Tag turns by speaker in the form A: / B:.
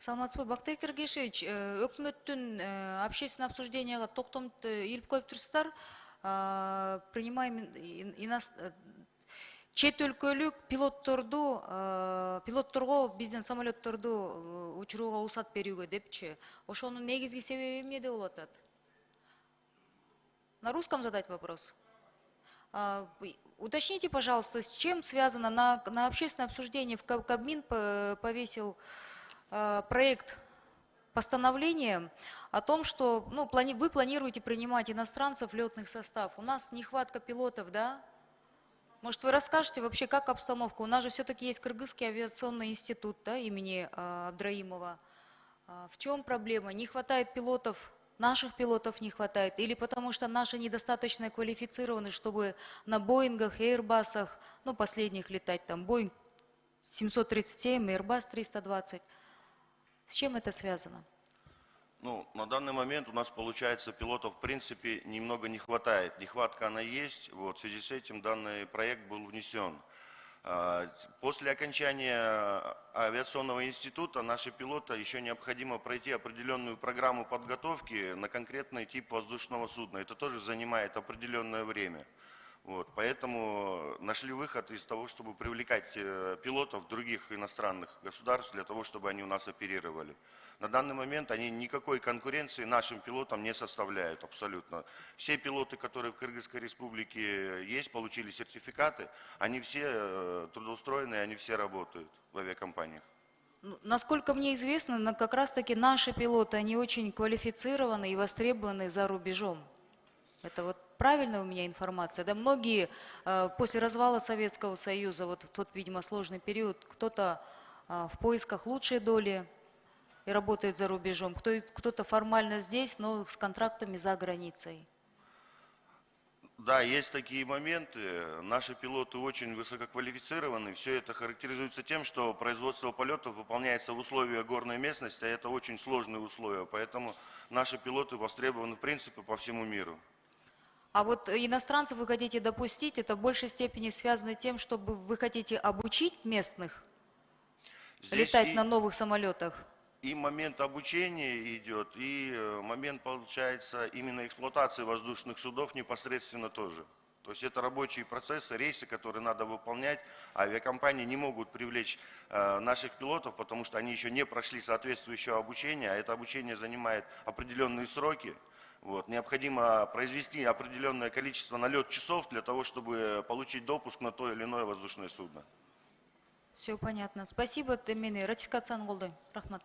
A: Саламатсызбы, Бактыйкер Кишевич, өкмөттүн общественное обсужденияга токтом илип коюп турсуздар. Принимаем чет өлкөлүк пилотторго биздин самолетторду учурууга уруксат берүүгө депчи. Ошонун негизги себеби эмнеде болуп атат? На русском задать вопрос? Уточните, пожалуйста, с чем связано на общественное обсуждение в Кабмин повесил проект постановления о том, что вы планируете принимать иностранцев в летных состав. У нас нехватка пилотов, да? Может, вы расскажете вообще, как обстановка? У нас же все-таки есть Кыргызский авиационный институт, да, имени Абдраимова. В чем проблема? Не хватает пилотов, наших пилотов не хватает? Или потому что наши недостаточно квалифицированы, чтобы на Боингах, Airbus'ах, последних летать, там, Боинг 737, Airbus 320. С чем это связано?
B: На данный момент у нас, получается, пилотов в принципе немного не хватает. Нехватка она есть, в связи с этим данный проект был внесен. После окончания авиационного института наши пилоты еще необходимо пройти определенную программу подготовки на конкретный тип воздушного судна. Это тоже занимает определенное время. Поэтому нашли выход из того, чтобы привлекать пилотов других иностранных государств, для того, чтобы они у нас оперировали. На данный момент они никакой конкуренции нашим пилотам не составляют абсолютно. Все пилоты, которые в Кыргызской республике есть, получили сертификаты, они все трудоустроены, они все работают в авиакомпаниях.
A: Насколько мне известно, как раз таки наши пилоты, они очень квалифицированы и востребованы за рубежом. Это правильная у меня информация? Да, многие после развала Советского Союза, в тот, видимо, сложный период, кто-то в поисках лучшей доли и работает за рубежом, кто-то формально здесь, но с контрактами за границей.
B: Да, есть такие моменты. Наши пилоты очень высококвалифицированы. Все это характеризуется тем, что производство полетов выполняется в условиях горной местности, а это очень сложные условия. Поэтому наши пилоты востребованы в принципе по всему миру.
A: А иностранцев вы хотите допустить, это в большей степени связано с тем, чтобы вы хотите обучить местных летать на новых самолетах?
B: И момент обучения идет, и момент, получается, именно эксплуатации воздушных судов непосредственно тоже. То есть это рабочие процессы, рейсы, которые надо выполнять. Авиакомпании не могут привлечь наших пилотов, потому что они еще не прошли соответствующее обучение, а это обучение занимает определенные сроки. Необходимо произвести определенное количество налет часов для того, чтобы получить допуск на то или иное воздушное судно.
A: Все понятно. Спасибо, Темини. Ратификацияны колдойм. Рахмат.